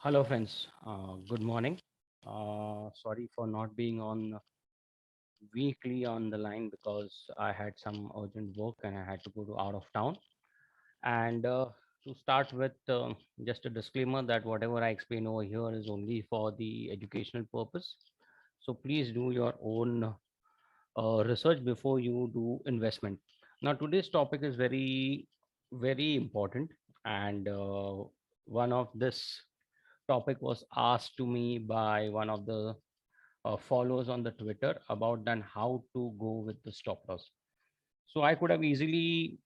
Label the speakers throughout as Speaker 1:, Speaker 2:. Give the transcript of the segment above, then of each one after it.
Speaker 1: Hello, friends. Good morning. Sorry for not being on weekly on the line because I had some urgent work and I had to go to out of town. And to start with, just a disclaimer that whatever I explain over here is only for the educational purpose. So please do your own research before you do investment. Now, today's topic is very important, and one of this topic was asked to me by one of the followers on the Twitter about then how to go with the stop loss. So I could have easily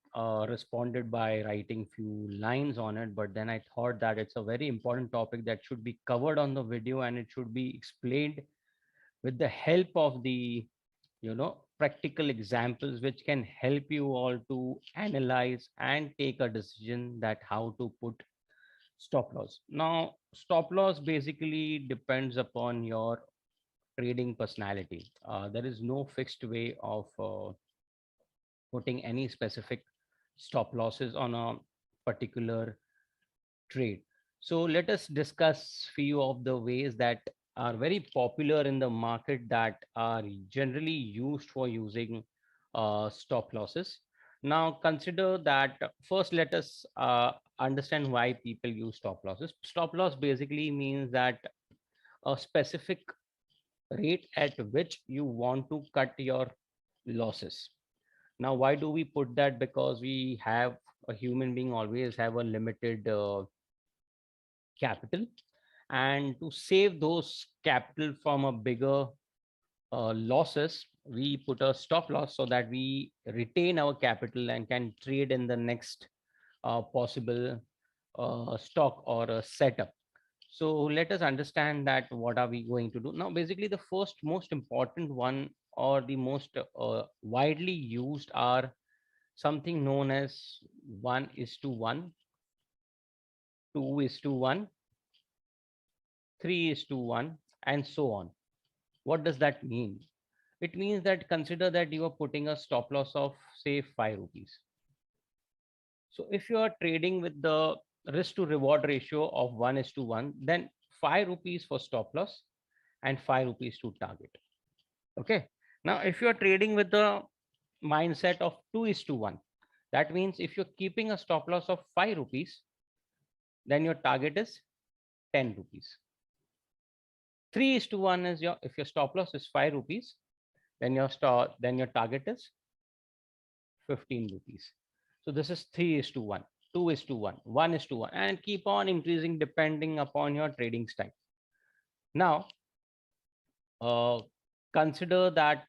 Speaker 1: responded by writing few lines on it, but then I thought that it's a very important topic that should be covered on the video and it should be explained with the help of the practical examples which can help you all to analyze and take a decision that how to put stop loss. Now, stop loss basically depends upon your trading personality. There is no fixed way of putting any specific stop losses on a particular trade. So let us discuss few of the ways that are very popular in the market that are generally used for using stop losses. Now consider that first let us understand why people use stop losses. Stop loss basically means that a specific rate at which you want to cut your losses. Now, why do we put that? Because we have a human being always have a limited capital, and to save those capital from a bigger losses, we put a stop loss so that we retain our capital and can trade in the next possible stock or a setup. So let us understand that what are we going to do now. Basically, the first most important one or the most widely used are something known as 1:1, 2:1, 3:1, and so on. What does that mean? It means that consider that you are putting a stop loss of say 5 rupees. So if you are trading with the risk to reward ratio of 1:1, then 5 rupees for stop loss and 5 rupees to target. Okay. Now, if you are trading with the mindset of 2:1, that means if you're keeping a stop loss of 5 rupees, then your target is 10 rupees. 3:1 is if your stop loss is 5 rupees, then your target is 15 rupees. So this is 3:1, 2:1, 1:1, and keep on increasing depending upon your trading style. Now, uh, consider that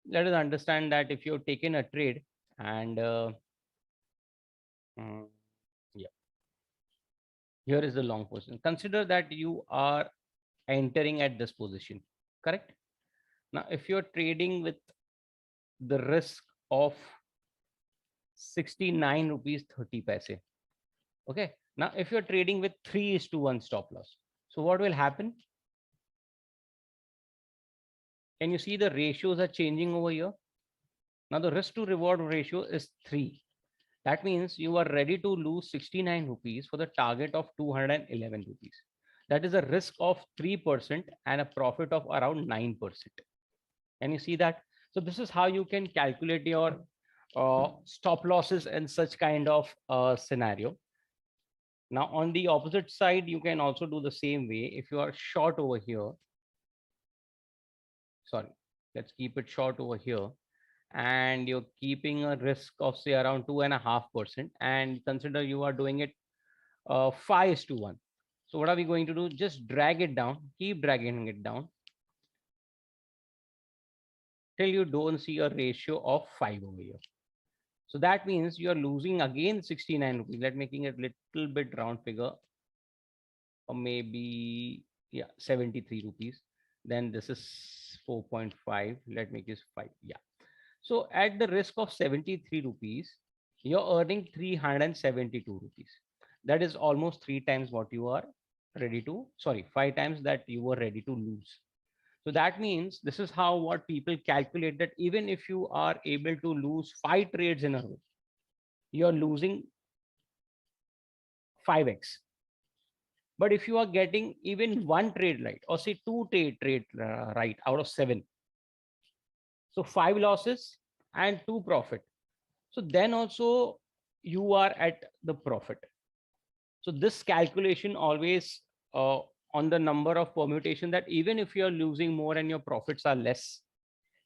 Speaker 1: let us understand that if you've taken a trade and mm, yeah, here is the long position. Consider that you are entering at this position, correct? Now, if you're trading with the risk of 69 rupees 30 paise, okay. Now, if you're trading with 3:1 stop loss, so what will happen? Can you see the ratios are changing over here? Now, the risk to reward ratio is 3. That means you are ready to lose 69 rupees for the target of 211 rupees. That is a risk of 3% and a profit of around 9%. Can you see that? So this is how you can calculate your stop losses in such kind of scenario. Now, on the opposite side, you can also do the same way. If you are short over here, sorry, let's keep it short over here, and you're keeping a risk of say around 2.5%, and consider you are doing it 5:1. So what are we going to do? Just drag it down, keep dragging it down till you don't see a ratio of 5 over here. So that means you are losing again 69 rupees. Let making it little bit round figure, or maybe yeah 73 rupees. Then this is 4.5. Let make this 5. Yeah. So at the risk of 73 rupees, you're earning 372 rupees. That is almost 3 times what you are ready to, sorry, 5 times that you were ready to lose. So that means this is how what people calculate that even if you are able to lose 5 trades in a row, you're losing 5x. But if you are getting even one trade right, or say two trade right out of seven, so five losses and two profit, so then also you are at the profit. So this calculation always on the number of permutation, that even if you're losing more and your profits are less,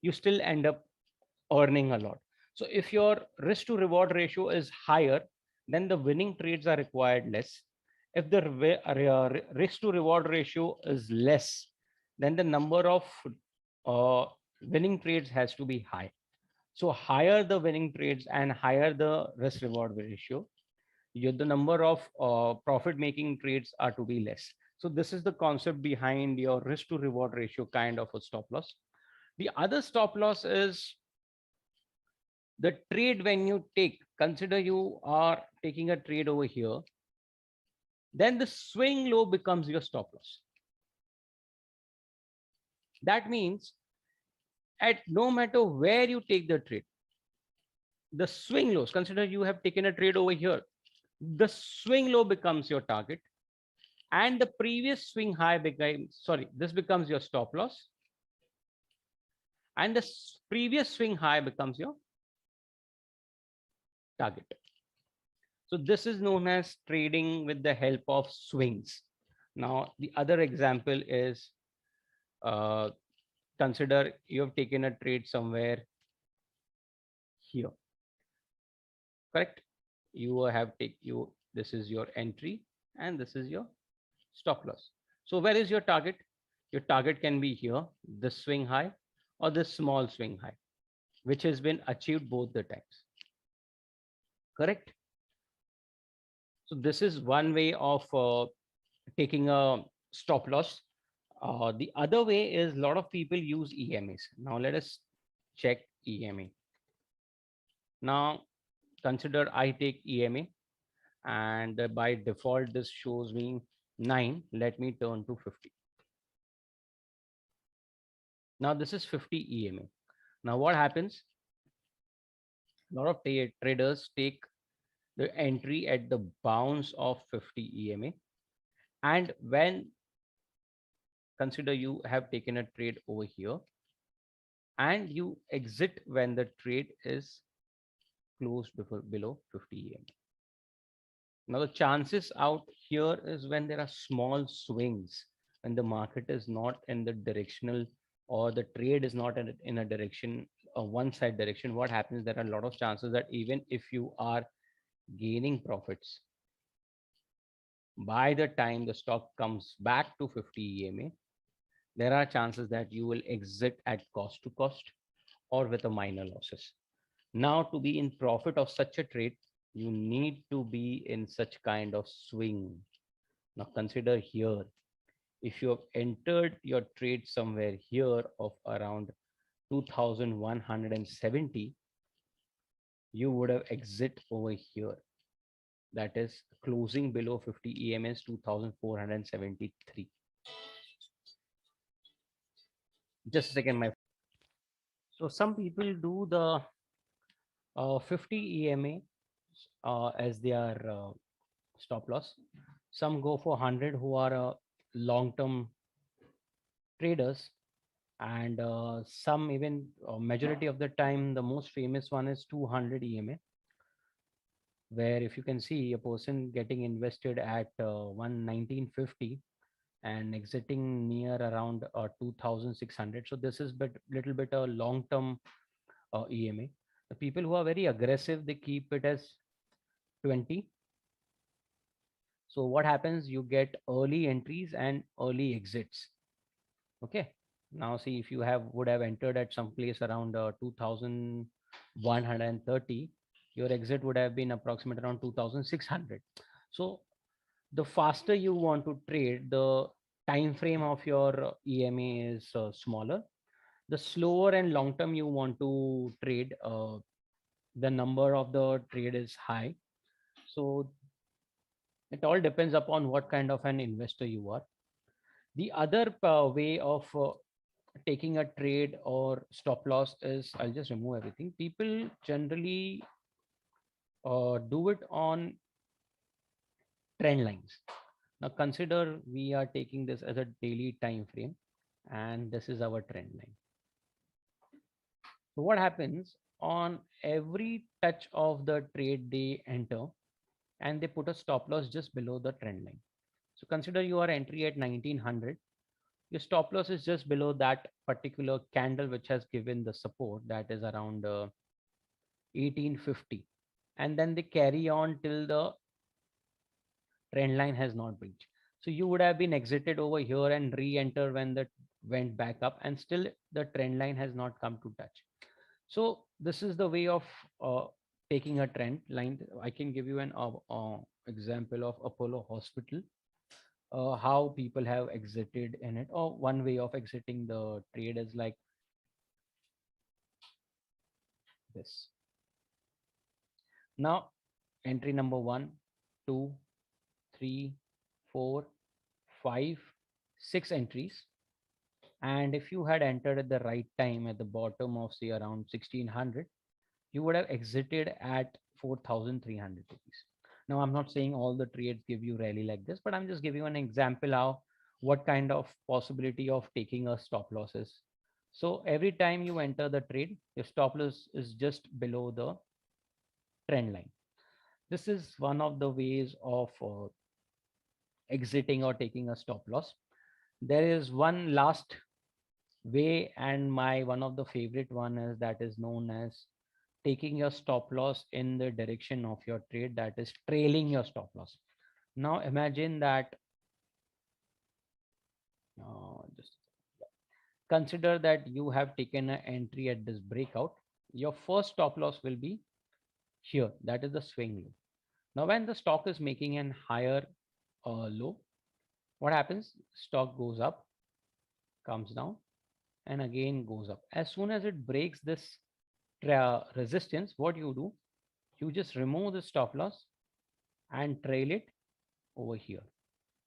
Speaker 1: you still end up earning a lot. So if your risk to reward ratio is higher, then the winning trades are required less. If the risk to reward ratio is less, then the number of uh, winning trades has to be high. So higher the winning trades and higher the risk reward ratio, the number of profit making trades are to be less. So this is the concept behind your risk to reward ratio kind of a stop loss. The other stop loss is the trade when you take, consider you are taking a trade over here, then the swing low becomes your stop loss. That means at no matter where you take the trade, the swing lows, consider you have taken a trade over here, the swing low becomes your target, and the previous swing high becomes, sorry, this becomes your stop loss, and the previous swing high becomes your target. So this is known as trading with the help of swings. Now, the other example is uh, consider you have taken a trade somewhere here, correct? You have take you, this is your entry and this is your stop loss. So where is your target? Your target can be here, this swing high or this small swing high, which has been achieved both the times, correct? So this is one way of taking a stop loss. The other way is a lot of people use EMAs. Now let us check EMA. Now consider I take EMA, and by default this shows me 9. Let me turn to 50. Now this is 50 EMA. Now what happens? A lot of traders take the entry at the bounce of 50 EMA, and when, consider you have taken a trade over here and you exit when the trade is closed before below 50 EMA. Now the chances out here is when there are small swings, when the market is not in the directional, or the trade is not in a direction, a one side direction. What happens, there are a lot of chances that even if you are gaining profits, by the time the stock comes back to 50 EMA, there are chances that you will exit at cost to cost or with a minor losses. Now, to be in profit of such a trade, you need to be in such kind of swing. Now, consider here, if you have entered your trade somewhere here of around 2170, you would have exit over here. That is closing below 50 EMS 2473. Just a second, my. So some people do the 50 EMA as their stop loss. Some go for 100 who are long-term traders, and some even majority of the time, the most famous one is 200 EMA, where if you can see a person getting invested at 11950 and exiting near around 2600. So this is little bit a long-term EMA. The people who are very aggressive, they keep it as 20. So what happens, you get early entries and early exits. Okay, now see, if you would have entered at some place around 2130, your exit would have been approximately around 2600. So the faster you want to trade, the time frame of your EMA is smaller. The slower and long term you want to trade, the number of the trade is high. So it all depends upon what kind of an investor you are. The other way of taking a trade or stop loss is, I'll just remove everything. People generally do it on trend lines. Now consider we are taking this as a daily time frame, and this is our trend line. So what happens on every touch of the trade they enter, and they put a stop loss just below the trend line. So consider you are entry at 1900. Your stop loss is just below that particular candle which has given the support, that is around 1850, and then they carry on till the trend line has not breached. So you would have been exited over here and re-enter when that went back up, and still the trend line has not come to touch. So this is the way of uh, taking a trend line. I can give you an example of Apollo Hospital, how people have exited in it, or one way of exiting the trade is like this. Now entry number one, two, three, four, five, six entries. And if you had entered at the right time at the bottom of say around 1600, you would have exited at 4,300 rupees. Now I'm not saying all the trades give you rally like this, but I'm just giving you an example how what kind of possibility of taking a stop loss is. So every time you enter the trade, your stop loss is just below the trend line. This is one of the ways of exiting or taking a stop loss. There is one last way, and my one of the favorite one is that is known as taking your stop loss in the direction of your trade, that is trailing your stop loss. Now imagine that just consider that you have taken an entry at this breakout. Your first stop loss will be here, that is the swing low. Now when the stock is making an higher low, what happens? Stock goes up, comes down, and again goes up. As soon as it breaks this resistance, what you do, you just remove the stop loss and trail it over here.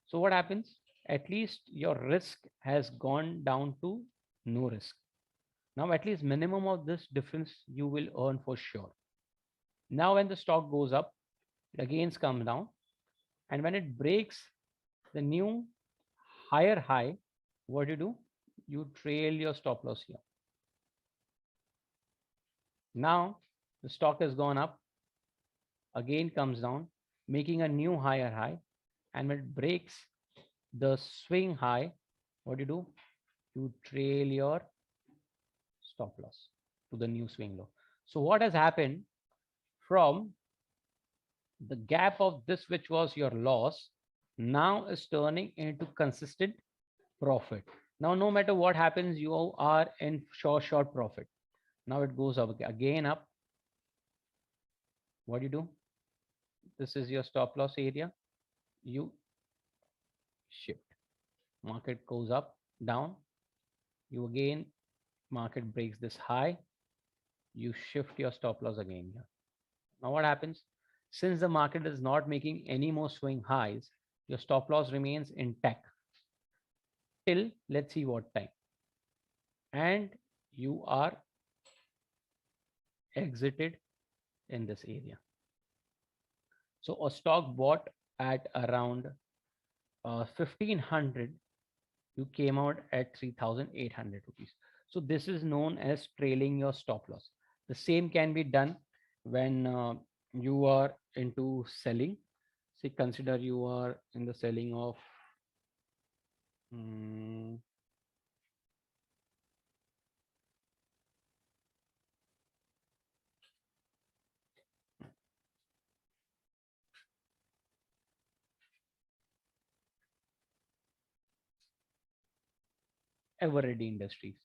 Speaker 1: So what happens? At least your risk has gone down to no risk. Now at least minimum of this difference you will earn for sure. Now when the stock goes up, it again comes down, and when it breaks the new higher high, what do? You trail your stop loss here. Now the stock has gone up, again comes down, making a new higher high, and when it breaks the swing high, what do? You trail your stop loss to the new swing low. So what has happened from the gap of this, which was your loss, now is turning into consistent profit. Now, no matter what happens, you are in short profit. Now it goes up again up. What do? This is your stop loss area. You shift. Market goes up, down. You again, market breaks this high. You shift your stop loss again here. Now what happens? Since the market is not making any more swing highs, your stop loss remains intact till let's see what time. And you are exited in this area. So a stock bought at around 1500, you came out at 3800 rupees. So this is known as trailing your stop loss. The same can be done when you are into selling. See, consider you are in the selling of mm, Everready Industries.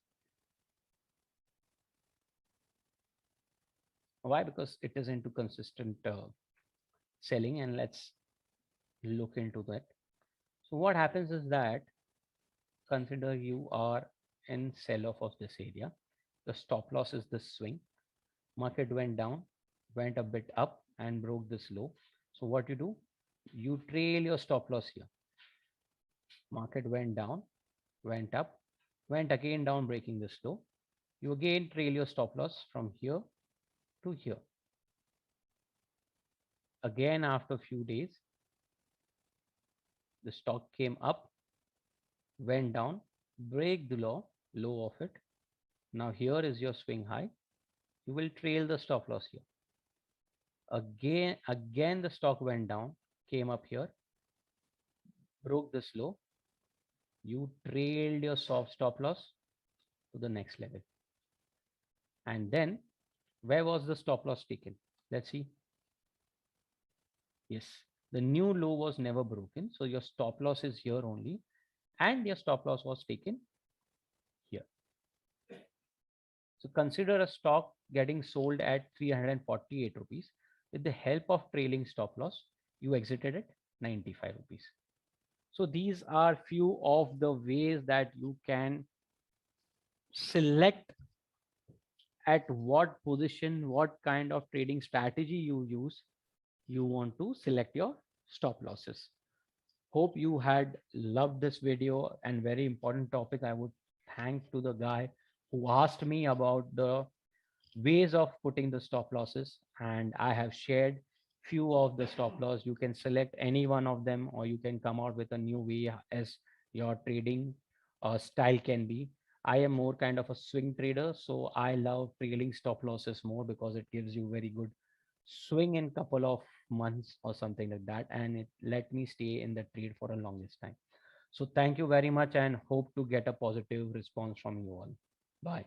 Speaker 1: Why? Because it is into consistent selling, and let's look into that. So what happens is that consider you are in sell off of this area. The stop loss is this swing. Market went down, went a bit up and broke this low. So what you do? You trail your stop loss here. Market went down, went up, went again down, breaking this low. You again trail your stop loss from here to here. Again, after a few days, The stock came up, went down, break the low of it. Now here is your swing high. You will trail the stop loss here. Again the stock went down, came up here, broke this low. You trailed your soft stop loss to the next level. And then where was the stop loss taken? Let's see. Yes, the new low was never broken. So your stop loss is here only. And your stop loss was taken here. So consider a stock getting sold at 348 rupees. With the help of trailing stop loss, you exited at 95 rupees. So these are few of the ways that you can select at what position, what kind of trading strategy you use. You want to select your stop losses. Hope you had loved this video and very important topic. I would thank to the guy who asked me about the ways of putting the stop losses, and I have shared few of the stop loss. You can select any one of them, or you can come out with a new way as your trading style can be. I am more kind of a swing trader, so I love trailing stop losses more because it gives you very good swing in couple of months or something like that, and it let me stay in the trade for a longest time. So thank you very much and hope to get a positive response from you all. Bye.